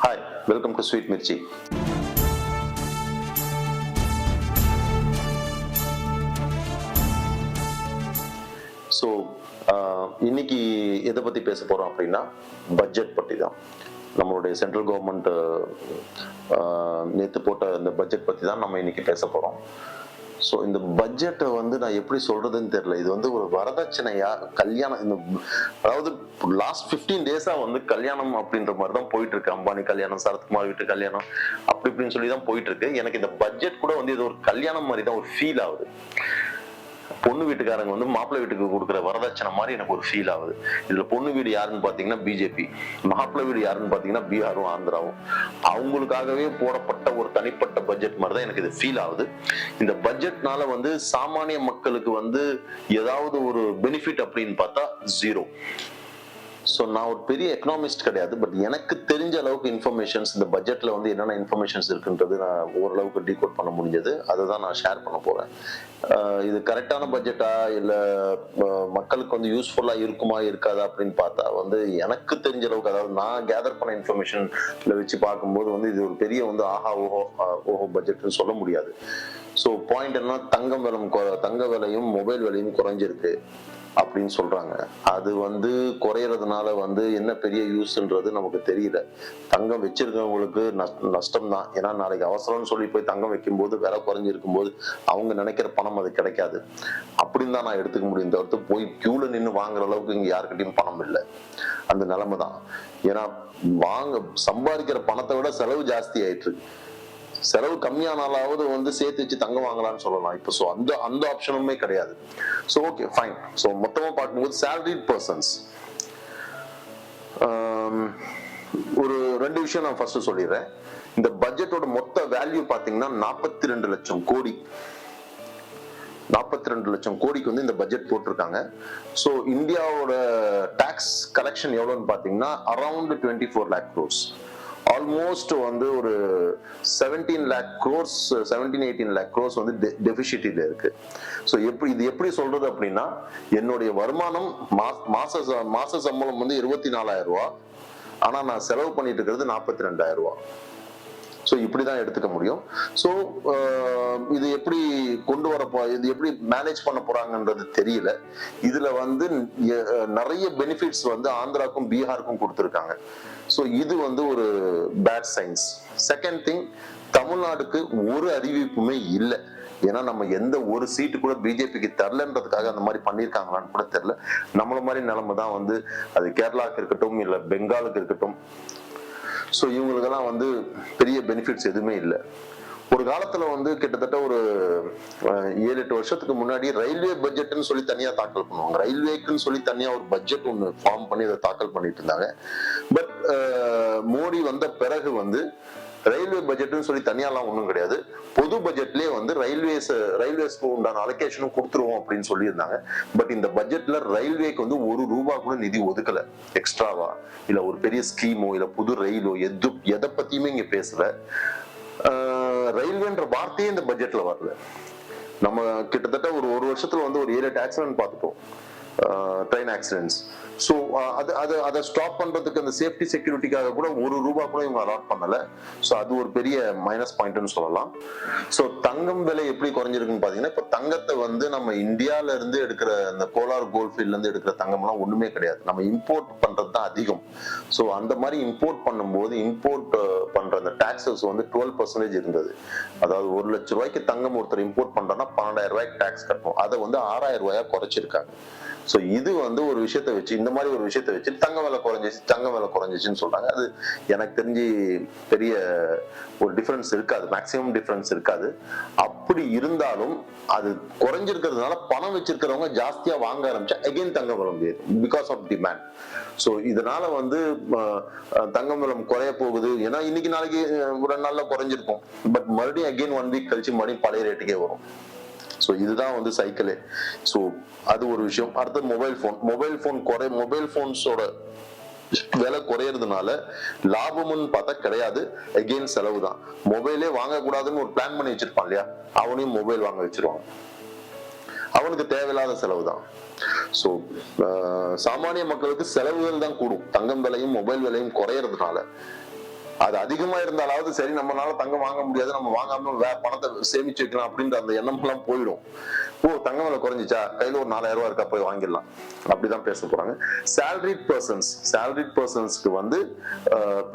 Hi, welcome to Sweet Mirchi. So இன்னைக்கு எதை பற்றி பேச போகிறோம் அப்படின்னா பட்ஜெட் பற்றி தான். நம்மளுடைய சென்ட்ரல் கவர்மெண்ட் நேற்று போட்ட இந்த பட்ஜெட் பற்றி தான் நம்ம இன்னைக்கு பேச போகிறோம். ஸோ இந்த பட்ஜெட்டை நான் எப்படி சொல்றதுன்னு தெரியல. இது ஒரு வரதட்சணையா கல்யாணம், அதாவது லாஸ்ட் 15 டேஸா கல்யாணம் அப்படின்ற மாதிரி தான் போயிட்டு இருக்கு. அம்பானி கல்யாணம், சரத்குமார் வீட்டு கல்யாணம், அப்படி இப்படின்னு சொல்லி தான் போயிட்டு இருக்கு. எனக்கு இந்த பட்ஜெட் கூட இது ஒரு கல்யாணம் மாதிரி தான் ஒரு ஃபீல் ஆகுது. பொண்ணு வீட்டுக்காரங்க மாப்பிள்ளை வீட்டுக்கு கொடுக்குற வரதட்சணை மாதிரி எனக்கு ஒரு ஃபீல் ஆகுது. இதுல பொண்ணு வீடு யாருன்னு பாத்தீங்கன்னா பிஜேபி, மாப்பிள்ளை வீடு யாருன்னு பாத்தீங்கன்னா பீகாரும் ஆந்திராவும். அவங்களுக்காகவே போடப்பட்ட ஒரு தனிப்பட்ட பட்ஜெட் மாதிரி தான் எனக்கு இது ஃபீல் ஆகுது. இந்த பட்ஜெட்னால சாமானிய மக்களுக்கு ஏதாவது ஒரு பெனிஃபிட் அப்படின்னு பார்த்தா ஜீரோ. ஸோ நான் ஒரு பெரிய எக்கனாமிஸ்ட் கிடையாது, பட் எனக்கு தெரிஞ்ச அளவுக்கு இன்ஃபர்மேஷன்ஸ் இந்த பட்ஜெட்ல என்னென்ன இன்ஃபர்மேஷன்ஸ் இருக்குன்றது நான் ஓரளவுக்கு டீகோட் பண்ண முடிஞ்சது. அதை தான் நான் ஷேர் பண்ண போறேன். இது கரெக்டான பட்ஜெட்டா இல்லை மக்களுக்கு யூஸ்ஃபுல்லா இருக்குமா இருக்காதா அப்படின்னு பார்த்தா எனக்கு தெரிஞ்ச அளவுக்கு, அதாவது நான் கேதர் பண்ண இன்ஃபர்மேஷன்ல வச்சு பார்க்கும்போது இது ஒரு பெரிய ஆஹா ஓஹோ பட்ஜெட்னு சொல்ல முடியாது. ஸோ பாயிண்ட் என்ன, தங்க விலையும் மொபைல் விலையும் குறைஞ்சிருக்கு அப்படின்னு சொல்றாங்க. அது குறையறதுனால என்ன பெரிய யூஸ்ன்றது நமக்கு தெரியல. தங்கம் வச்சிருக்கவங்களுக்கு நஷ்டம் தான். ஏன்னா நாளைக்கு அவசரம்னு சொல்லி போய் தங்கம் வைக்கும் போது விலை குறைஞ்சிருக்கும் போது அவங்க நினைக்கிற பணம் அது கிடைக்காது அப்படின்னு தான் நான் எடுத்துக்க முடியும். தவிர்த்து போய் கியூல நின்று வாங்குற அளவுக்கு இங்க யாருக்கிட்டையும் பணம் இல்லை. அந்த நிலைமை தான். ஏன்னா சம்பாதிக்கிற பணத்தை விட செலவு ஜாஸ்தி ஆயிட்டு இருக்கு. செலவு கம்மியானாலாவது சேர்த்து வச்சு தங்கம் வாங்கலாம்னு சொல்லலாம் இப்போ. ஸோ அந்த ஆப்ஷனுமே கிடையாது. So okay fine. ஸோ மொத்தமா பார்க்கும்போது சேலரிட் பர்சன்ஸ் ஒரு 2 விஷயம் நான் ஃபர்ஸ்ட் சொல்லிடுறேன். இந்த பட்ஜெட்டோட மொத்த வேல்யூ பாத்தீங்கன்னா 42 லட்சம் கோடி. 42 லட்சம் கோடிக்கு இந்த பட்ஜெட் போட்டிருக்காங்க. ஸோ இந்தியாவோட டாக்ஸ் கலெக்ஷன் எவ்வளவுன்னு பாத்தீங்கன்னா அரௌண்ட் 24 lakh crores. ஆல்மோஸ்ட் ஒரு 17 lakh crores 17-18 lakh crores டெபிசிட்ல இருக்கு. ஸோ இது எப்படி சொல்றது அப்படின்னா, என்னுடைய வருமானம் மாச சம்பளம் 24,000 ரூபாய், ஆனா நான் செலவு பண்ணிட்டு இருக்கிறது 42,000 ரூபாய். ஸோ இப்படிதான் எடுத்துக்க முடியும். ஸோ இது எப்படி கொண்டு இது எப்படி மேனேஜ் பண்ண போறாங்கன்றது தெரியல. இதுல நிறைய பெனிஃபிட்ஸ் ஆந்திராக்கும் பீகாருக்கும் கொடுத்துருக்காங்க. ஸோ இது ஒரு பேட் சைன்ஸ். செகண்ட் திங், தமிழ்நாடுக்கு ஒரு அறிவிப்புமே இல்லை. ஏன்னா நம்ம எந்த ஒரு சீட்டு கூட பிஜேபிக்கு தரலன்றதுக்காக அந்த மாதிரி பண்ணியிருக்காங்களான்னு கூட தெரியல. நம்மள மாதிரி நிலைமை தான் அது கேரளாவுக்கு இருக்கட்டும் இல்ல பெங்காலுக்கு இருக்கட்டும். ஸோ இவங்களுக்கெல்லாம் பெரிய பெனிஃபிட்ஸ் எதுவுமே இல்லை. ஒரு காலத்துல கிட்டத்தட்ட ஒரு 7-8 வருஷத்துக்கு முன்னாடி ரயில்வே பட்ஜெட்னு சொல்லி தனியா தாக்கல் பண்ணுவாங்க. ரயில்வேக்குன்னு சொல்லி தனியா ஒரு பட்ஜெட் ஒன்று ஃபார்ம் பண்ணி அதை தாக்கல் பண்ணிட்டு இருந்தாங்க. பட் மோடி வந்த பிறகு ரயில்வே பட்ஜெட்னு சொல்லி தனியாலாம் ஒன்றும் கிடையாது. பொது பட்ஜெட்லயே ரயில்வேஸ்க்கு உண்டான அலோகேஷனும் கொடுத்துருவோம் அப்படின்னு சொல்லியிருந்தாங்க. பட் இந்த பட்ஜெட்ல ரயில்வேக்கு 1 ரூபாய் கூட நிதி ஒதுக்கல எக்ஸ்ட்ராவா, இல்ல ஒரு பெரிய ஸ்கீமோ இல்ல புது ரயிலோ எதை பத்தியுமே இங்க பேசல. ரயில்வேன்ற வார்த்தையே இந்த பட்ஜெட்ல வரல. நம்ம கிட்டத்தட்ட ஒரு வருஷத்துல ஒரு 7-8 ஆக்சிடென்ட் பார்த்துட்டோம், ட்ரெயின் ஆக்சிடென்ட்ஸ். ஸோ அதை ஸ்டாப் பண்றதுக்கு அந்த சேஃப்டி செக்யூரிட்டிக்காக கூட 1 ரூபாய் கூட இவங்க அலாட் பண்ணல. ஸோ அது ஒரு பெரிய மைனஸ் பாயிண்ட்னு சொல்லலாம். ஸோ தங்கம் விலை எப்படி குறைஞ்சிருக்குன்னு பாத்தீங்கன்னா, இப்போ தங்கத்தை நம்ம இந்தியால இருந்து எடுக்கிற இந்த கோலார் கோல்ஃபீல்ட்ல இருந்து எடுக்கிற தங்கம்லாம் ஒண்ணுமே கிடையாது. நம்ம இம்போர்ட் பண்றது தான் அதிகம். ஸோ அந்த மாதிரி இம்போர்ட் பண்ணும்போது இம்போர்ட் பண்ற அந்த டாக்ஸஸ் 12% இருந்தது. அதாவது 1 லட்சம் ரூபாய்க்கு தங்கம் ஒருத்தர் இம்போர்ட் பண்றோம்னா 12,000 ரூபாய்க்கு டாக்ஸ் கட்டணும். அதை 6,000 ரூபாயா குறைச்சிருக்காங்க. ஸோ இது ஒரு விஷயத்தை வச்சு, இந்த மாதிரி ஒரு விஷயத்தை வச்சு தங்க விலை குறைஞ்சிச்சுன்னு சொல்றாங்க. அது எனக்கு தெரிஞ்சு பெரிய ஒரு டிஃபரன்ஸ் இருக்காது, மேக்சிமம் டிஃபரன்ஸ் இருக்காது. அப்படி இருந்தாலும் அது குறைஞ்சிருக்கிறதுனால பணம் வச்சிருக்கிறவங்க ஜாஸ்தியா வாங்க ஆரம்பிச்சா அகைன் தங்க விலை ஏறும் பிகாஸ் ஆஃப் டிமாண்ட். ஸோ இதனால தங்கம் விலை குறைய போகுது. ஏன்னா இன்னைக்கு நாளைக்கு 2 நாள்ல குறைஞ்சிருக்கும், பட் மறுபடியும் அகைன் 1 வீக் கழிச்சு மறுபடியும் பழைய ரேட்டுக்கே வரும். ஸோ இதுதான் சைக்கிளே. ஸோ அது ஒரு விஷயம். அடுத்து மொபைல் போன்ஸோட விலை குறையறதுனால லாபம்னு பார்த்தா கிடையாது, அகெயின் செலவு தான். மொபைலே வாங்கக்கூடாதுன்னு ஒரு பிளான் பண்ணி வச்சிருப்பான் இல்லையா, அவனையும் மொபைல் வாங்க வச்சிருவாங்க. அவனுக்கு தேவையில்லாத செலவு தான். சோ சாமானிய மக்களுக்கு செலவுகள் தான் கூடும், தங்கம் விலையும் மொபைல் விலையும் குறையறதுனால. அது அதிகமா இருந்தாலாவது சரி நம்மளால தங்கம் வாங்க முடியாது, நம்ம வாங்காம பணத்தை சேமிச்சு வைக்கலாம் அப்படின்ற அந்த எண்ணம் எல்லாம் போயிடும். ஓ தங்கம் விலை குறைஞ்சிச்சா, கையில ஒரு 4000 ரூபாய் இருக்கா, போய் வாங்கிடலாம், அப்படிதான் பேச போறாங்க. சேலரிட் பர்சன்ஸ்க்கு வந்து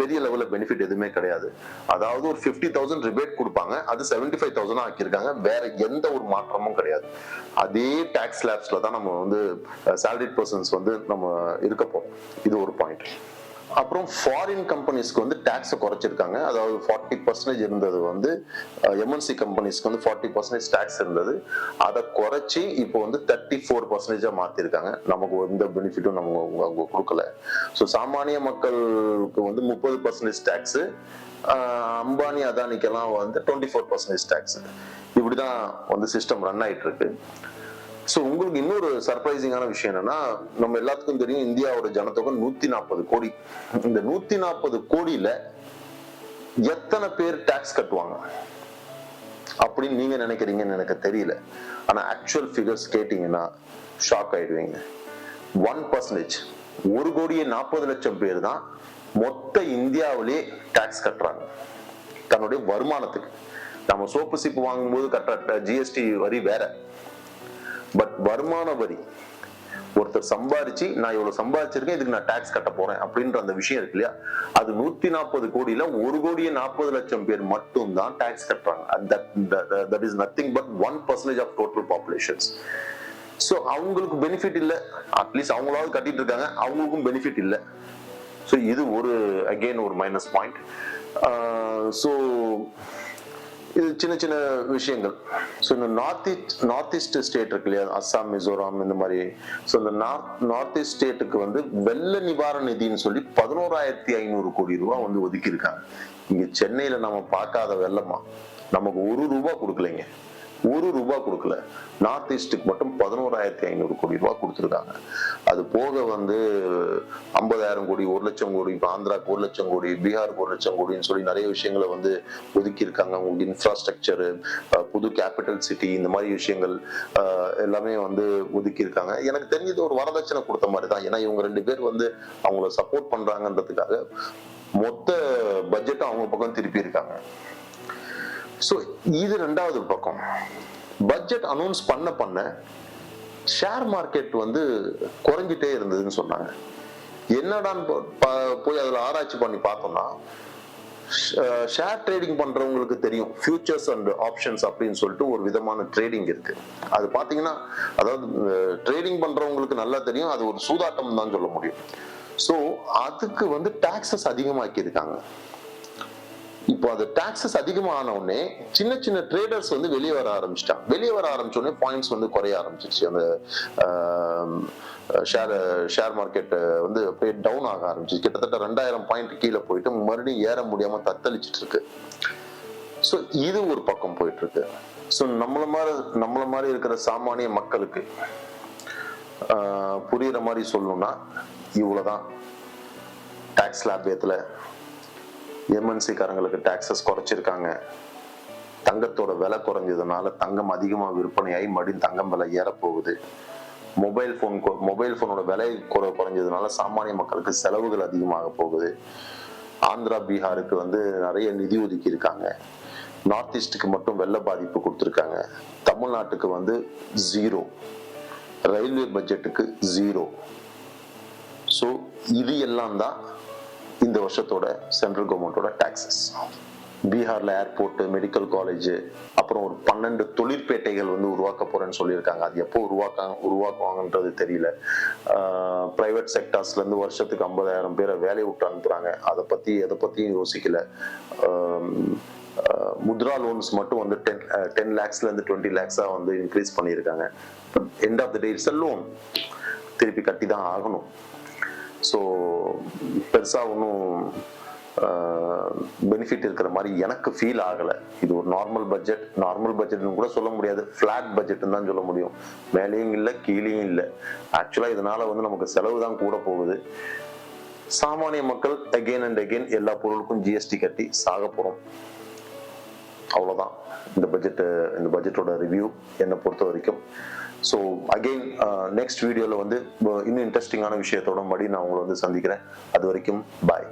பெரிய லெவல்ல பெனிஃபிட் எதுவுமே கிடையாது. அதாவது ஒரு 50,000 ரிபேட் கொடுப்பாங்க, அது 75,000 ஆக்கியிருக்காங்க. வேற எந்த ஒரு மாற்றமும் கிடையாது. அதே டாக்ஸ் ஸ்லாப்ஸ்ல தான் நம்ம வந்து சேலரிட் பர்சன்ஸ் வந்து நம்ம இருக்க போறோம். இது ஒரு பாயிண்ட். அப்புறம் ஃபாரின் கம்பெனிஸ்க்கு வந்து டாக்ஸை குறைச்சிருக்காங்க. அதாவது 40% இருந்தது வந்து எம்என்சி கம்பெனிஸ்க்கு வந்து 40% டாக்ஸ் இருந்தது, அதை குறைச்சி இப்போ வந்து 34% மாத்திருக்காங்க. நமக்கு எந்த பெனிஃபிட்டும் நம்ம கொடுக்கல. ஸோ சாமானிய மக்களுக்கு வந்து 30% டாக்ஸ், அம்பானி அதானிக்கெல்லாம் வந்து 24% டாக்ஸ். இப்படிதான் வந்து சிஸ்டம் ரன் ஆயிட்டு இருக்கு. ஸோ உங்களுக்கு இன்னொரு சர்ப்ரைசிங்கான விஷயம் என்னன்னா, நம்ம எல்லாத்துக்கும் தெரியும் இந்தியாவோட ஜனத்தொகை 140 கோடி. இந்த 140 கோடியில எத்தனை பேர் டாக்ஸ் கட்டுவாங்க அப்படின்னு நீங்க நினைக்கிறீங்கன்னு எனக்கு தெரியல. ஆனா ஆக்சுவல் ஃபிகர்ஸ் கேட்டீங்கன்னா ஷாக் ஆயிடுவீங்க. 1%, 1,40,00,000 பேர் தான் மொத்த இந்தியாவிலே டாக்ஸ் கட்டுறாங்க தன்னுடைய வருமானத்துக்கு. நம்ம சோப்பு சீப்பு வாங்கும்போது கட்டுற ஜிஎஸ்டி வரி வேற, பட் வருமான வரி, ஒருத்தர் சம்பாரிச்சு நான் இவ்வளவு சம்பாதிச்சிருக்கேன் இதுக்கு நான் டாக்ஸ் கட்ட போறேன் அப்படின்ற அந்த விஷயம் இருக்கு இல்லையா, அது 140 கோடியில 1,40,00,000 பேர் மட்டும் தான் டாக்ஸ் கட்டுறாங்க. that is nothing but 1% of total populations. So அவங்களுக்கு பெனிஃபிட் இல்லை, அட்லீஸ்ட் அவங்களாவது கட்டிட்டு இருக்காங்க, அவங்களுக்கும் பெனிஃபிட் இல்லை. ஸோ இது ஒரு அகெயின் ஒரு மைனஸ் பாயிண்ட். ஸோ இது சின்ன சின்ன விஷயங்கள். ஸோ இந்த நார்த் ஈஸ்ட் ஸ்டேட் இருக்கு இல்லையா, அஸ்ஸாம், மிசோரம், இந்த மாதிரி. ஸோ இந்த நார்த் ஈஸ்ட் ஸ்டேட்டுக்கு வந்து வெள்ள நிவாரண நிதின்னு சொல்லி 11,500 கோடி ரூபாய் வந்து ஒதுக்கி இருக்காங்க. இங்க சென்னையில நம்ம பார்க்காத வெள்ளமா, நமக்கு 1 ரூபாய் கொடுக்கலைங்க, 1 ரூபாய் கொடுக்கல. நார்த் ஈஸ்டுக்கு மட்டும் 11,500 கோடி ரூபாய் கொடுத்துருக்காங்க. அது போக வந்து 50,000 கோடி, 1,00,000 கோடி, இப்போ ஆந்திராக்கு 1,00,000 கோடி, பீகாருக்கு 1,00,000 கோடின்னு சொல்லி நிறைய விஷயங்களை வந்து ஒதுக்கி இருக்காங்க. உங்களுக்கு இன்ஃப்ராஸ்ட்ரக்சரு, புது கேபிட்டல் சிட்டி, இந்த மாதிரி விஷயங்கள் எல்லாமே வந்து ஒதுக்கி இருக்காங்க. எனக்கு தெரிஞ்சது ஒரு வரதட்சணை கொடுத்த மாதிரி தான். ஏன்னா இவங்க 2 பேர் வந்து அவங்கள சப்போர்ட் பண்றாங்கன்றதுக்காக மொத்த பட்ஜெட் அவங்க பக்கம் திருப்பி இருக்காங்க. சோ இது ரெண்டாவது பக்கம். பட்ஜெட் அனௌன்ஸ் பண்ண ஷேர் மார்க்கெட் வந்து குறைஞ்சிட்டே இருந்ததுன்னு சொன்னாங்க. என்னடான்னு போய் அதுல ஆராய்ச்சி பண்ணி பார்த்தோம்னா, ஷேர் ட்ரேடிங் பண்றவங்களுக்கு தெரியும், ஃபியூச்சர்ஸ் அண்ட் ஆப்ஷன்ஸ் அப்படின்னு சொல்லிட்டு ஒரு விதமான ட்ரேடிங் இருக்கு. அது பாத்தீங்கன்னா, அதாவது ட்ரேடிங் பண்றவங்களுக்கு நல்லா தெரியும், அது ஒரு சூதாட்டம் தான் சொல்ல முடியும். சோ அதுக்கு வந்து டாக்ஸஸ் அதிகமாக்கி இருக்காங்க. இப்போ அது டாக்ஸஸ் அதிகமான உடனே சின்ன சின்ன ட்ரேடர்ஸ் வந்து வெளியே வர ஆரம்பிச்சிட்டாங்க. வெளியே வர ஆரம்பிச்ச உடனே பாயிண்ட்ஸ் வந்து குறைய ஆரம்பிச்சிருச்சு. அந்த ஷேர் மார்க்கெட் வந்து அப்படியே டவுன் ஆக ஆரம்பிச்சு. கிட்டத்தட்ட 2,000 பாயிண்ட் கீழே போயிட்டு மறுபடியும் ஏற முடியாம தத்தளிச்சிட்டு இருக்கு. ஸோ இது ஒரு பக்கம் போயிட்டு இருக்கு. ஸோ நம்மள மாதிரி இருக்கிற சாமானிய மக்களுக்கு புரியுற மாதிரி சொல்லணும்னா இவ்வளவுதான். டாக்ஸ் லாபியத்துல எம்என்சி காரங்களுக்கு டாக்ஸஸ் குறைச்சிருக்காங்க. தங்கத்தோட விலை குறைஞ்சதுனால தங்கம் அதிகமா விற்பனையாகி மறுபடியும் தங்கம் விலை ஏறப்போகுது. மொபைல் போனோட விலை குறைஞ்சதுனால சாமானிய மக்களுக்கு செலவுகள் அதிகமாக போகுது. ஆந்திரா, பீகாருக்கு வந்து நிறைய நிதி ஒதுக்கி இருக்காங்க. நார்த் ஈஸ்டுக்கு மட்டும் வெள்ள பாதிப்பு கொடுத்துருக்காங்க. தமிழ்நாட்டுக்கு வந்து 0, ரயில்வே பட்ஜெட்டுக்கு 0. ஸோ இது எல்லாம் தான் இந்த வருஷத்தோட சென்ட்ரல் கவர்மெண்டோட டாக்ஸஸ். பீகார்ல ஏர்போர்ட், மெடிக்கல் காலேஜ், அப்புறம் ஒரு 12 தொழிற்பேட்டைகள் வந்து உருவாக்க போறேன்னு சொல்லியிருக்காங்க. அது எப்போ உருவாக்குவாங்கன்றது தெரியல. பிரைவேட் செக்டார்ஸ்ல இருந்து வருஷத்துக்கு 50,000 பேரை வேலையை விட்டு அனுப்புறாங்க. எதை பத்தியும் யோசிக்கல. முத்ரா லோன்ஸ் மட்டும் வந்து 10 lakhsல இருந்து 20 lakhs வந்து இன்க்ரீஸ் பண்ணியிருக்காங்க. End of the day it's a loan, திருப்பி கட்டி தான் ஆகணும். ஸோ பெருசா ஒன்றும் பெனிஃபிட் இருக்கிற மாதிரி எனக்கு ஃபீல் ஆகலை. இது ஒரு நார்மல் பட்ஜெட்னு கூட சொல்ல முடியாது, ஃபிளாட் பட்ஜெட்னு தான் சொல்ல முடியும். மேலேயும் இல்லை, கீழேயும் இல்லை. ஆக்சுவலா இதனால வந்து நமக்கு செலவு தான் கூட போகுது. சாமானிய மக்கள் அகெயின் அண்ட் அகெயின் எல்லா பொருளுக்கும் ஜிஎஸ்டி கட்டி சாக போறோம். அவ்வளவுதான் இந்த பட்ஜெட்டோட ரிவ்யூ என்னை பொறுத்த வரைக்கும். ஸோ அகெயின் நெக்ஸ்ட் வீடியோல வந்து இன்னும் இன்ட்ரெஸ்டிங்கான விஷயத்தோட மறுபடியும் நான் உங்களை வந்து சந்திக்கிறேன். அது வரைக்கும் பாய்.